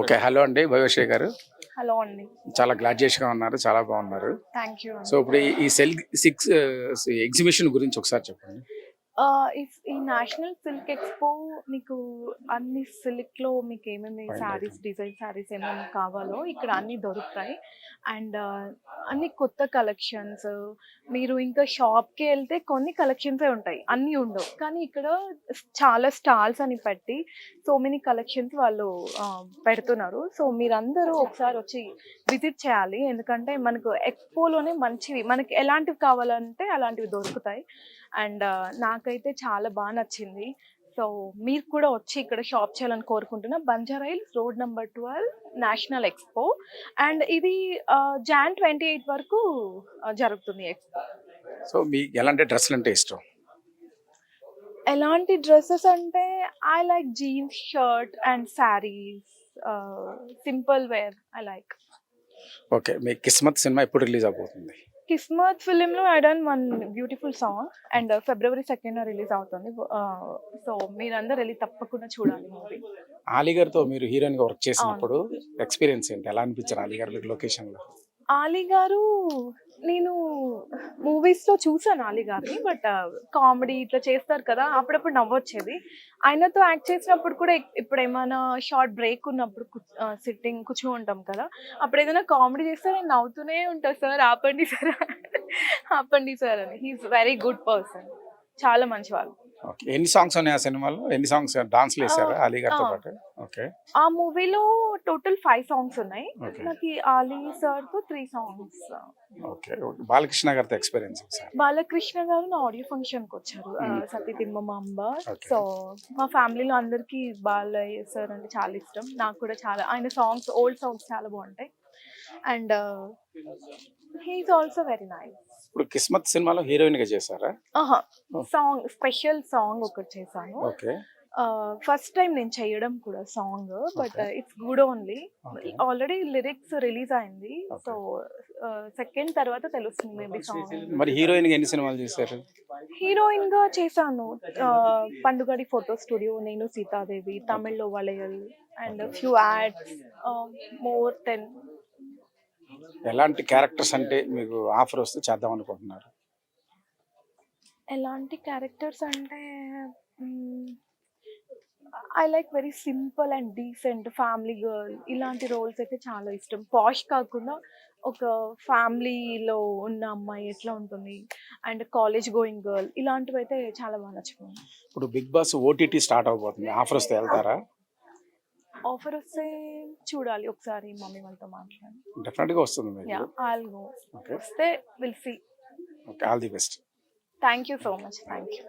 Okay. Hello అండి భవ్యశ్రీ గారు. Hello అండి. చాలా గ్లాడ్జియస్‌గా ఉన్నారు. చాలా బాగున్నారు. థ్యాంక్ యూ సో అండి. ఇప్పుడు ఈ సెల్ 6 ఎగ్జిబిషన్ గురించి ఒకసారి చెప్పండి. ఈ నేషనల్ సిల్క్ ఎక్స్పో మీకు అన్ని సిల్క్లో మీకు ఏమేమి Fine saris, item. Design saris ఏమేమి కావాలో ఇక్కడ అన్నీ దొరుకుతాయి. అండ్ అన్ని కొత్త కలెక్షన్స్. మీరు ఇంకా షాప్కి వెళ్తే కొన్ని కలెక్షన్సే ఉంటాయి, అన్నీ ఉండవు. కానీ ఇక్కడ చాలా స్టాల్స్ అని పెట్టి సో మెనీ కలెక్షన్స్ వాళ్ళు పెడుతున్నారు. సో మీరందరూ ఒకసారి వచ్చి విజిట్ చేయాలి. ఎందుకంటే మనకు ఎక్స్పోలోనే మంచివి మనకి ఎలాంటివి కావాలంటే అలాంటివి దొరుకుతాయి. అండ్ నాకైతే చాలా బాగా నచ్చింది. సో మీరు కూడా వచ్చి ఇక్కడ షాప్ చేయాలని కోరుకుంటున్నా. Banjara hills road number 12 national expo. And ఇది జాన్ 28 వరకు జరుగుతుంది ఎక్స్పో. సో మీకు ఎలాంటి డ్రెస్సులు అంటే ఇష్టం? ఎలాంటి డ్రెస్సెస్ అంటే I like jeans, shirt and saris, simple wear I like. Okay. మీ కిస్మత్ సినిమా ఎప్పుడు రిలీజ్ అవబోతుంది? కిస్మత్ ఫిలింలో I done one beautiful song and February 2nd release అవుతుంది. సో మీరందరూ వెళ్ళి తప్పకుండా చూడాలి మూవీ. ఆలీ గారితో మీరు హీరోయిన్గా వర్క్ చేసినప్పుడు ఎక్స్పీరియన్స్ ఏంటి? ఎలా అనిపించారు ఆలీ గారు మీకు లొకేషన్లో? ఆలీ గారు నేను మూవీస్లో చూసాను ఆలీ గారిని. బట్ కామెడీ ఇట్లా చేస్తారు కదా, అప్పుడప్పుడు నవ్వొచ్చేది. ఆయనతో యాక్ట్ చేసినప్పుడు కూడా ఇప్పుడు ఏమైనా షార్ట్ బ్రేక్ ఉన్నప్పుడు సిట్టింగ్ కూర్చో ఉంటాం కదా, అప్పుడు ఏదైనా కామెడీ చేస్తే నేను నవ్వుతూనే ఉంటాను. సార్ ఆపండి సార్ ఆపండి సార్ అని. హీఈస్ వెరీ గుడ్ పర్సన్, చాలా మంచివాళ్ళు. ఓకే. ఎన్ని సాంగ్స్ ఉన్నాయి ఆ సినిమాలో? ఎన్ని సాంగ్స్ డాన్స్లు వేసారా ఆలీ గారితో పాటు? ఓకే. ఆ మూవీలో టోటల్ 5 సాంగ్స్ ఉన్నాయి. Okay. నాకు ఆలీ సార్తో 3 సాంగ్స్. ఓకే. బాలకృష్ణ గారితో ఎక్స్పీరియన్స్ సార్? బాలకృష్ణ గారు నా ఆడియో ఫంక్షన్కి వచ్చారు, సతీ తిమ్మమాంబ. Okay. సో మా ఫ్యామిలీలో అందరికీ బాలయ్య సార్ అంటే చాలా ఇష్టం. నాకు కూడా చాలా ఆయన సాంగ్స్, ఓల్డ్ సాంగ్స్ చాలా బాగుంటాయి. And he's also very nice. ఇప్పుడు కిస్మత్ సినిమాలో హీరోయిన్గా చేశారా? సాంగ్ స్పెషల్ సాంగ్ ఒకటి చేశాను. ఓకే. ఫస్ట్ టైం నేను చేయడం కూడా song. But it's good only. Okay. Already lyrics release అయింది. సో సెకండ్ తర్వాత తెలుస్తుంది మేబీ సాంగ్. మరి హీరోయిన్గా ఎన్ని సినిమాలు చేశారు? హీరోయిన్ గా చేశాను పండుగడి ఫోటో స్టూడియో, నేను సీతాదేవి, తమిళ్లో వలయల్ అండ్ ఫ్యూ యాడ్స్, మోర్ 10. ఎలాంటి క్యారెక్టర్స్ అంటే మీకు ఆఫర్ వస్తే చేద్దాం అనుకుంటున్నారు? ఎలాంటి క్యారెక్టర్స్ అంటే I like very simple and decent family girl. ఇలాంటి రోల్స్ అయితే చాలా ఇష్టం. పాష్ కాకుండా ఒక ఫ్యామిలీలో ఉన్న అమ్మాయి ఎట్లా ఉంటుంది అండ్ కాలేజ్ గోయింగ్ గర్ల్, ఇలాంటివి అయితే చాలా బాగా నచ్చుతుంది. ఇప్పుడు బిగ్ బాస్ ఓటీటీ స్టార్ట్ అవబోతుంది. ఆఫర్ వస్తే వెళ్తారా? ఆఫర్ వస్తే చూడాలి, ఒకసారి మమ్మీ వాళ్ళతో మాట్లాడి. డెఫినెట్గా వస్తుంది మీకు. Yeah, I'll go. Okay. వస్తే will see. Okay. All the best. Thank you so much. Thank you.